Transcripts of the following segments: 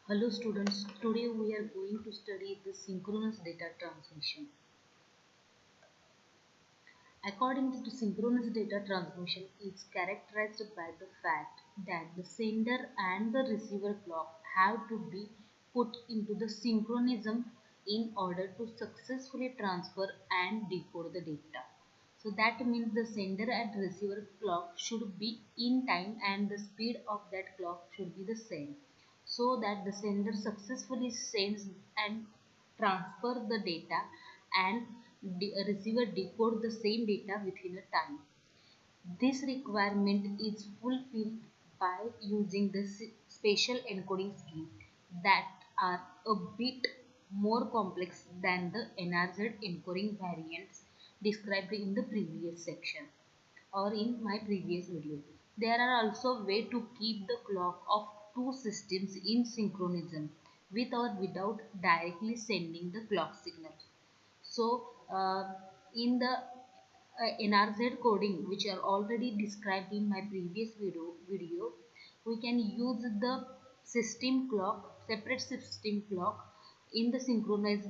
Hello students, today we are going to study the synchronous data transmission. According to synchronous data transmission is characterized by the fact that the sender and the receiver clock have to be put into the synchronism in order to successfully transfer and decode the data. So that means the sender and receiver clock should be in time and the speed of that clock should be the same so that the sender successfully sends and transfer the data and receiver decode the same data within a time. This requirement is fulfilled by using the spatial encoding scheme that are a bit more complex than the NRZ encoding variants described in the previous section or in my previous video. There are also ways to keep the clock of two systems in synchronism with or without directly sending the clock signal. So, in the NRZ coding, which are already described in my previous video, we can use the system clock, separate system clock in the synchronized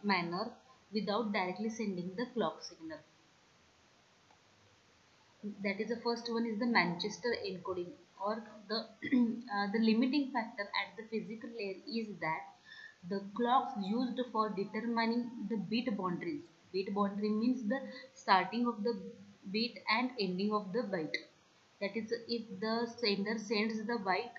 manner without directly sending the clock signal. That is the first one is the Manchester encoding or the the limiting factor at the physical layer is that the clocks used for determining the bit boundary means the starting of the bit and ending of the byte. That is, if the sender sends the byte,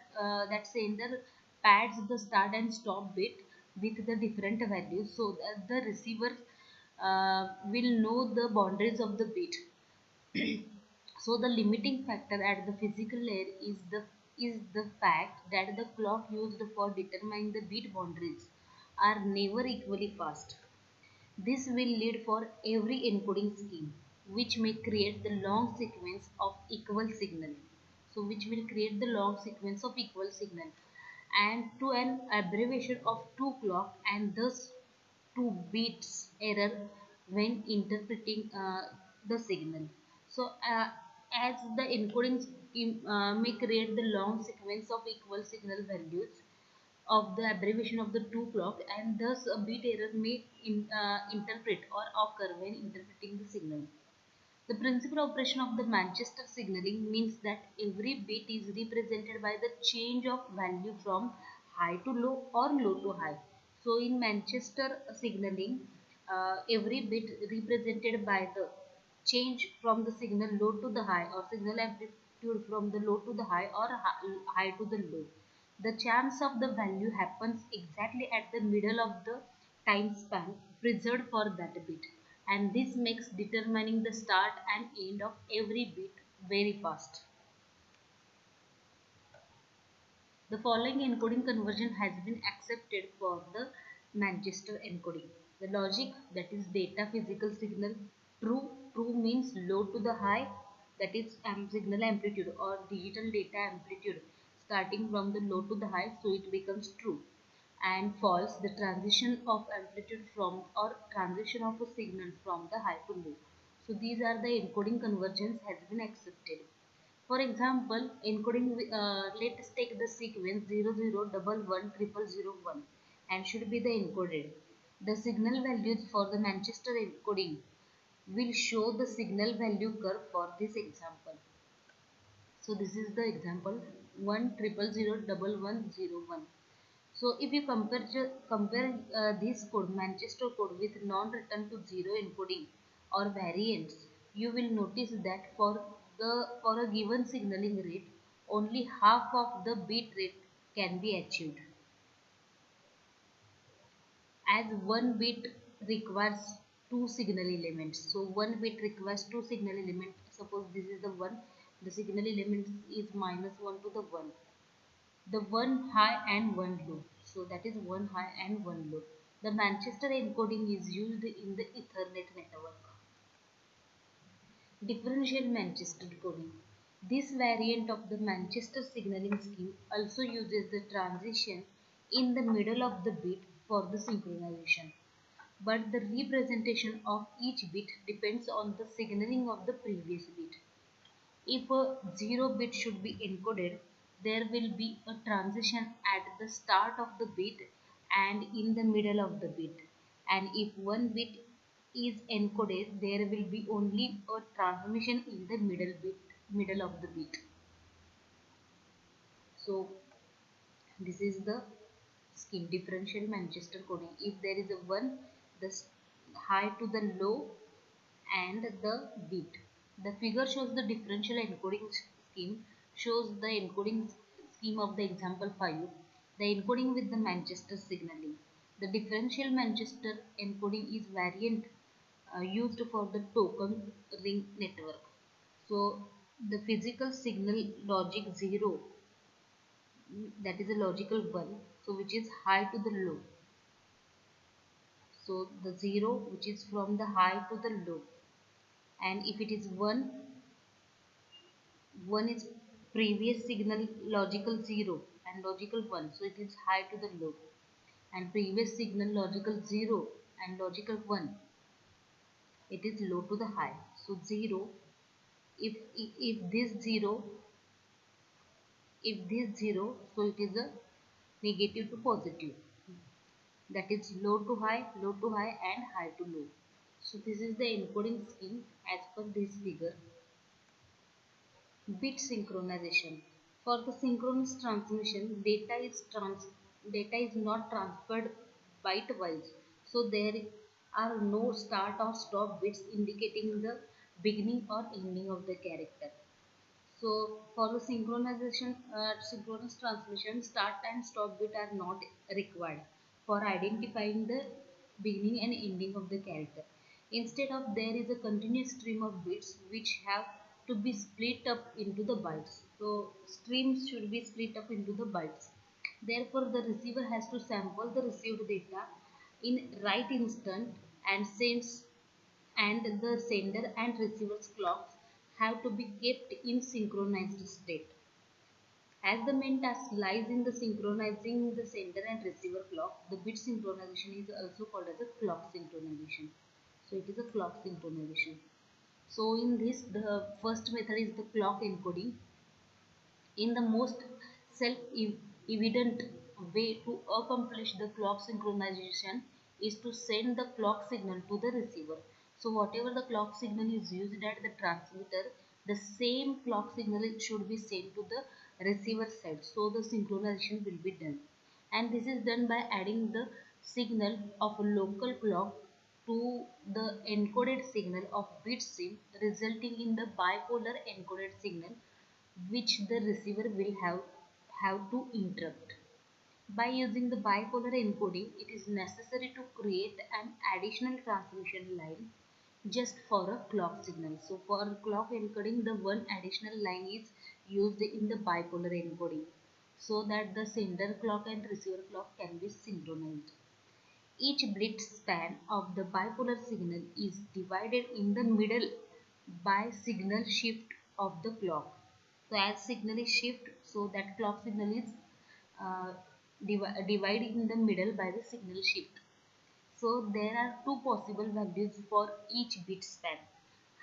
that sender pads the start and stop bit with the different values so that the receiver will know the boundaries of the bit. So the limiting factor at the physical layer is the fact that the clock used for determining the bit boundaries are never equally fast. This will lead for every encoding scheme, which may create the long sequence of equal signal. So which will create the long sequence of equal signal and to an abbreviation of two clock and thus 2 bits error when interpreting the signal. So as the encoding scheme may create the long sequence of equal signal values of the abbreviation of the two clock and thus a bit error may interpret or occur when interpreting the signal. The principal operation of the Manchester signaling means that every bit is represented by the change of value from high to low or low to high. So in Manchester signaling, every bit represented by the change from the signal low to the high or signal amplitude from the low to the high or high to the low. The chance of the value happens exactly at the middle of the time span preserved for that bit, and this makes determining the start and end of every bit very fast. The following encoding conversion has been accepted for the Manchester encoding. The logic, that is data physical signal, true means low to the high, that is signal amplitude or digital data amplitude starting from the low to the high, so it becomes true. And false, the transition of amplitude from or transition of a signal from the high to low. So these are the encoding conversions has been accepted. For example, encoding, let us take the sequence 00110001 and should be the encoded. The signal values for the Manchester encoding will show the signal value curve for this example. So this is the example 1000101. So if you compare this code Manchester code with non-return to zero encoding or variants, you will notice that for a given signaling rate, only half of the bit rate can be achieved, as one bit requires two signal elements. So one bit requires two signal elements. Suppose this is the one, the signal element is -1 to the 1. The one high and one low. So that is one high and one low. The Manchester encoding is used in the Ethernet network. Differential Manchester coding. This variant of the Manchester signaling scheme also uses the transition in the middle of the bit for the synchronization. But the representation of each bit depends on the signaling of the previous bit. If a 0 bit should be encoded, there will be a transition at the start of the bit and in the middle of the bit. And if one bit is encoded, there will be only a transmission in the middle of the bit. So this is the scheme differential Manchester coding. If there is a one, the high to the low and the beat. The figure shows the differential encoding scheme, shows the encoding scheme of the example 5, the encoding with the Manchester signaling. The differential Manchester encoding is variant used for the token ring network. So the physical signal logic 0, that is a logical 1, so which is high to the low. So the 0 which is from the high to the low, and if it is 1, 1 is previous signal logical 0 and logical 1, so it is high to the low, and previous signal logical 0 and logical 1, it is low to the high. So 0, if this 0, if this 0, so it is a negative to positive, that is low to high and high to low. So this is the encoding scheme as per this figure. Bit synchronization. For the synchronous transmission, data is not transferred byte-wise. So there are no start or stop bits indicating the beginning or ending of the character. So for the synchronous transmission, start and stop bit are not required for identifying the beginning and ending of the character. Instead of, there is a continuous stream of bits which have to be split up into the bytes. So streams should be split up into the bytes. Therefore, the receiver has to sample the received data in right instant and the sender and receiver's clocks have to be kept in synchronized state. As the main task lies in the synchronizing the sender and receiver clock, the bit synchronization is also called as a clock synchronization. So it is a clock synchronization. So in this, the first method is the clock encoding. In the most self-evident way to accomplish the clock synchronization is to send the clock signal to the receiver. So whatever the clock signal is used at the transmitter, the same clock signal should be sent to the receiver side. So the synchronization will be done. And this is done by adding the signal of a local clock to the encoded signal of bit stream, resulting in the bipolar encoded signal which the receiver will have to interrupt. By using the bipolar encoding, it is necessary to create an additional transmission line just for a clock signal. So for clock encoding, the one additional line is used in the bipolar encoding so that the sender clock and receiver clock can be synchronized. Each bit span of the bipolar signal is divided in the middle by signal shift of the clock. So as signal is shift, so that clock signal is uh, divided in the middle by the signal shift. So there are two possible values for each bit span,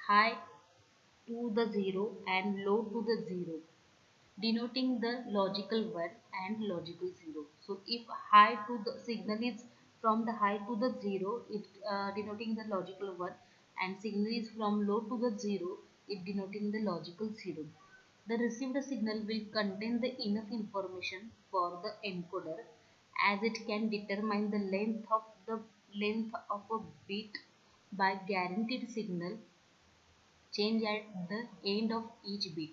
high to the 0 and low to the 0, denoting the logical 1 and logical 0. So if high to the signal is from the high to the 0, it denoting the logical 1, and signal is from low to the 0, it denoting the logical 0. The received signal will contain the enough information for the encoder as it can determine the length of a bit by guaranteed signal change at the end of each bit,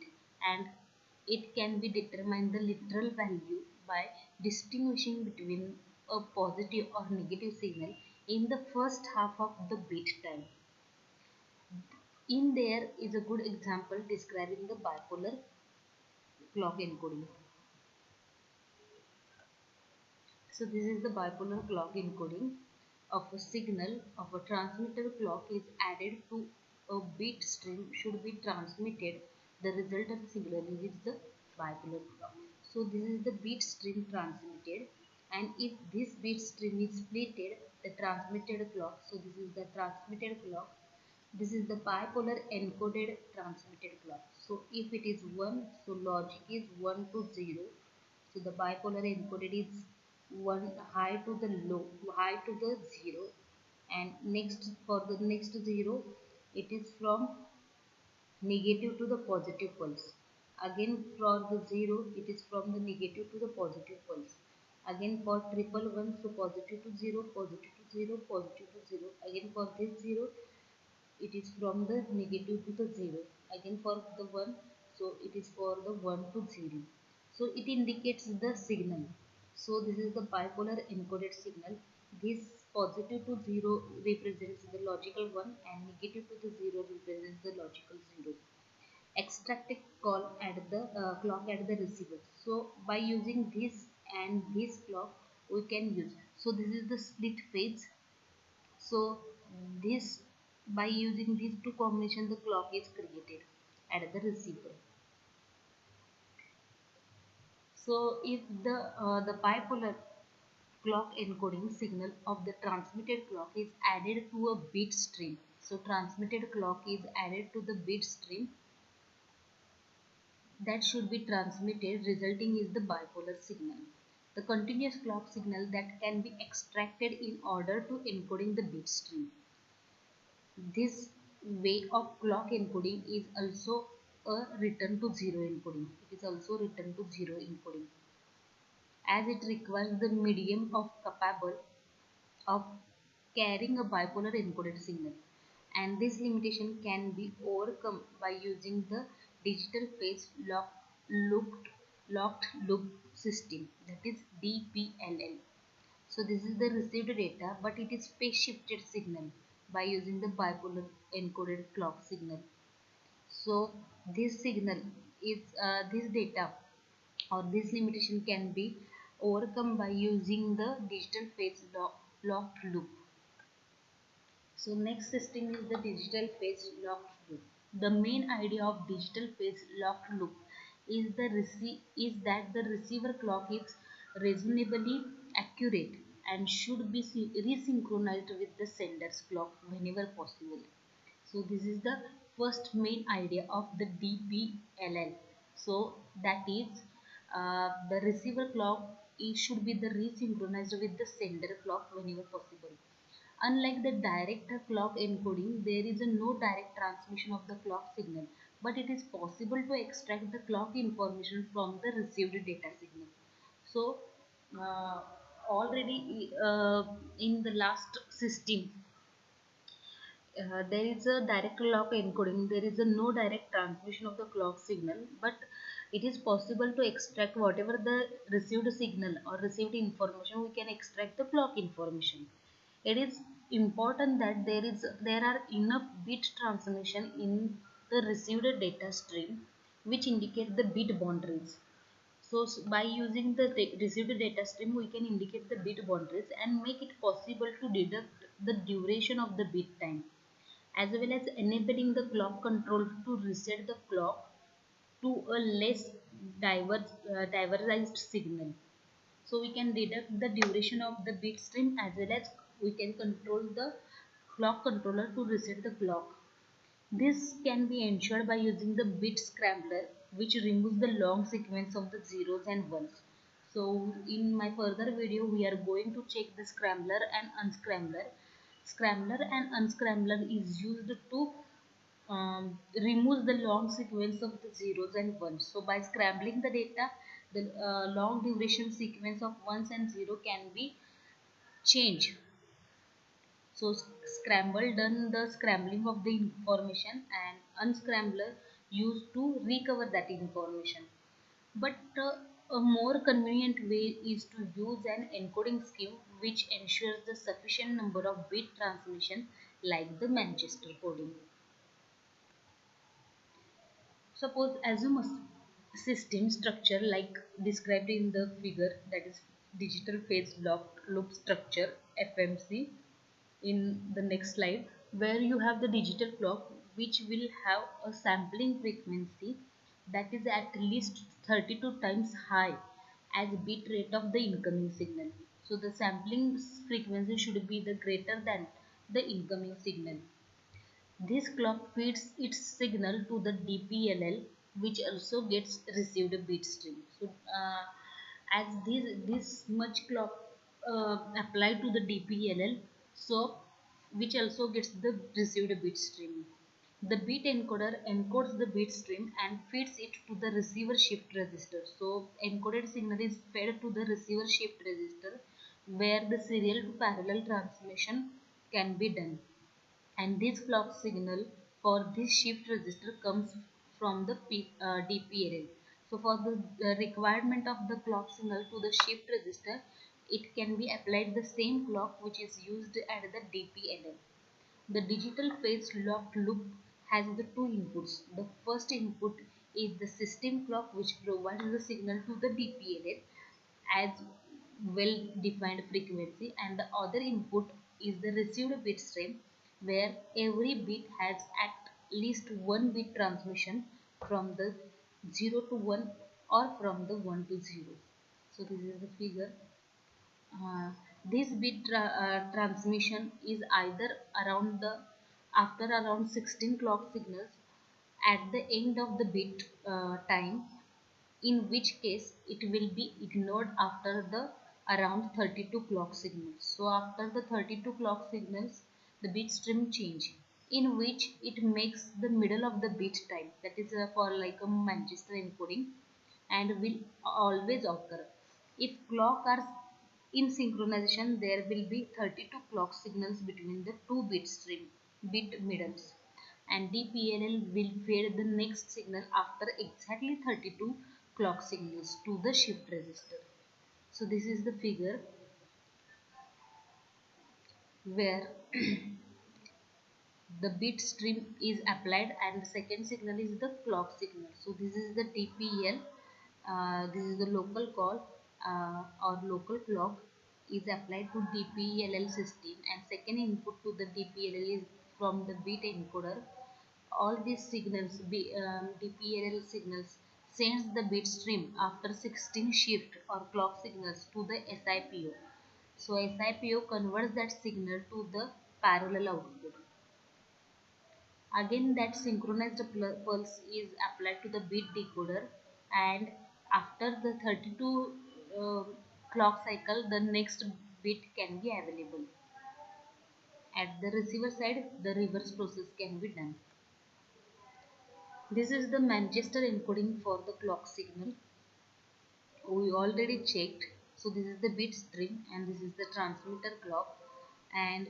and it can be determined the literal value by distinguishing between a positive or negative signal in the first half of the bit time. In there is a good example describing the bipolar clock encoding. So this is the bipolar clock encoding of a signal of a transmitter clock is added to a bit stream should be transmitted. The resultant signal is the bipolar clock. So this is the bit stream transmitted, and if this bit stream is splitted, the transmitted clock. So this is the transmitted clock. This is the bipolar encoded transmitted clock. So if it is 1, so logic is 1 to 0. So the bipolar encoded is 1 high to the low, high to the 0, and next for the next 0 it is from negative to the positive pulse. Again for the 0 it is from the negative to the positive pulse. Again for triple one, so positive to 0, positive to 0, positive to 0. Again for this 0 it is from the negative to the 0. Again for the 1, so it is for the 1 to 0. So it indicates the signal. So this is the bipolar encoded signal. This positive to 0 represents the logical 1 and negative to the 0 represents the logical 0. Extract a call at the clock at the receiver. So by using this and this clock we can use. So this is the split phase. So this by using these two combination the clock is created at the receiver. So if the bipolar clock encoding signal of the transmitted clock is added to a bit stream. So transmitted clock is added to the bit stream that should be transmitted, resulting is the bipolar signal. The continuous clock signal that can be extracted in order to encoding the bit stream. This way of clock encoding is also a return to zero encoding. It is also return to zero encoding, as it requires the medium of capable of carrying a bipolar encoded signal, and this limitation can be overcome by using the digital phase locked loop system, that is DPLL. So this is the received data, but it is phase shifted signal by using the bipolar encoded clock signal. So this signal is this data or this limitation can be overcome by using the digital phase locked loop. So next system is the digital phase locked loop. The main idea of digital phase locked loop is is that the receiver clock is reasonably accurate and should be resynchronized with the sender's clock whenever possible. So this is the first main idea of the DPLL. So that is the receiver clock it should be the resynchronized with the sender clock whenever possible. Unlike the direct clock encoding, there is a no direct transmission of the clock signal, but it is possible to extract the clock information from the received data signal. So, uh, already in the last system, there is a direct clock encoding. There is a no direct transmission of the clock signal, but it is possible to extract whatever the received signal or received information. We can extract the clock information. It is important that there are enough bit transmission in the received data stream which indicate the bit boundaries. So by using the received data stream, we can indicate the bit boundaries and make it possible to deduct the duration of the bit time, as well as enabling the clock controller to reset the clock to a less diverged signal. So we can deduct the duration of the bit stream, as well as we can control the clock controller to reset the clock. This can be ensured by using the bit scrambler, which removes the long sequence of the zeros and ones. So in my further video, we are going to check the scrambler and unscrambler. Scrambler and unscrambler is used to remove the long sequence of the zeros and ones. So by scrambling the data, the long duration sequence of ones and zero can be changed. So scramble done the scrambling of the information, and unscrambler used to recover that information. But a more convenient way is to use an encoding scheme which ensures the sufficient number of bit transmission, like the Manchester coding. Suppose assume a system structure like described in the figure, that is digital phase locked loop structure FMC, in the next slide, where you have the digital clock which will have a sampling frequency that is at least 32 times high as bit rate of the incoming signal. So the sampling frequency should be the greater than the incoming signal. This clock feeds its signal to the DPLL which also gets received a bit stream. So as this much clock applied to the DPLL, so which also gets the received bit stream. The bit encoder encodes the bit stream and feeds it to the receiver shift register. So encoded signal is fed to the receiver shift register where the serial to parallel transmission can be done, and this clock signal for this shift register comes from the DPLL. So for the requirement of the clock signal to the shift register, it can be applied the same clock which is used at the DPLL. The digital phase locked loop has the two inputs. The first input is the system clock which provides the signal to the DPLL as well defined frequency, and the other input is the received bit stream where every bit has at least one bit transmission from the 0 to 1 or from the 1 to 0. So this is the figure. This transmission is either around the after around 16 clock signals at the end of the bit time, in which case it will be ignored after the around 32 clock signals. So after the 32 clock signals, the bit stream change, in which it makes the middle of the bit time, that is for like a Manchester encoding, and will always occur. If clock are in synchronization, there will be 32 clock signals between the two bit middles, and DPLL will feed the next signal after exactly 32 clock signals to the shift register. So this is the figure where the bit stream is applied and the second signal is the clock signal. So this is the TPL, this is the local call or local clock is applied to DPLL system, and second input to the DPLL is from the bit encoder. All these signals, DPLL signals, sends the bit stream after 16 shift or clock signals to the SIPO. So SIPO converts that signal to the parallel output. Again, that synchronized pulse is applied to the bit decoder, and after the 32 clock cycle, the next bit can be available. At the receiver side, the reverse process can be done. This is the Manchester encoding for the clock signal. We already checked. So this is the bit stream and this is the transmitter clock, and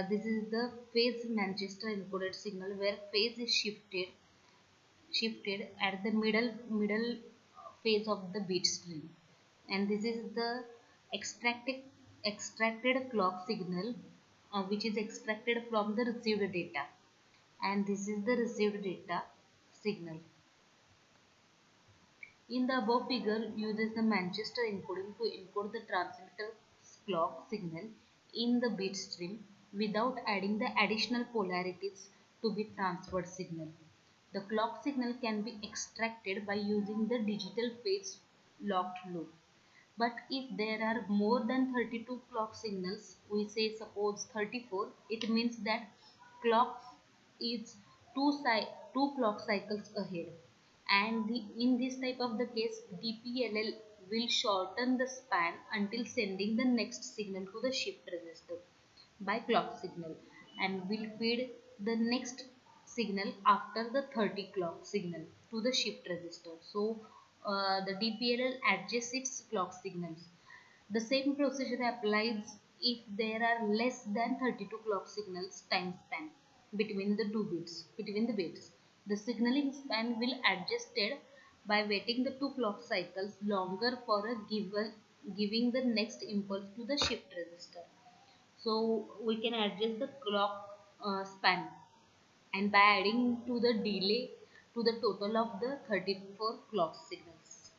this is the phase Manchester encoded signal where phase is shifted at the middle phase of the bit stream, and this is the extracted clock signal which is extracted from the received data, and this is the received data signal. In the above figure uses the Manchester encoding to encode the transmitter clock signal in the bit stream without adding the additional polarities to be transferred signal. The clock signal can be extracted by using the digital phase locked loop. But if there are more than 32 clock signals, we say suppose 34, it means that clock is two clock cycles ahead. And in this type of the case, DPLL will shorten the span until sending the next signal to the shift register by clock signal, and will feed the next signal after the 30 clock signal to the shift register. So the DPLL adjusts its clock signals. The same procedure applies if there are less than 32 clock signals time span between the bits. The signaling span will adjusted by waiting the two clock cycles longer for a given giving the next impulse to the shift register. So we can adjust the clock span, and by adding to the delay to the total of the 34 clock signals.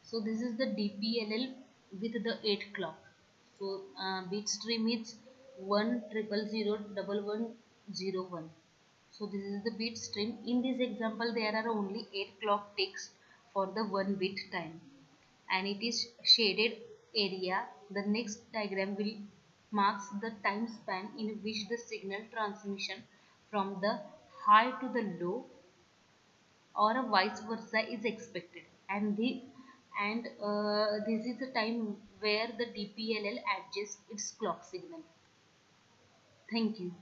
So this is the DPLL with the 8 clock. So bit stream is 100011101. So this is the bit stream. In this example, there are only 8 clock ticks for the 1 bit time, and it is shaded area. The next diagram will marks the time span in which the signal transmission from the high to the low or a vice versa is expected, and this is the time where the DPLL adjusts its clock signal. Thank you.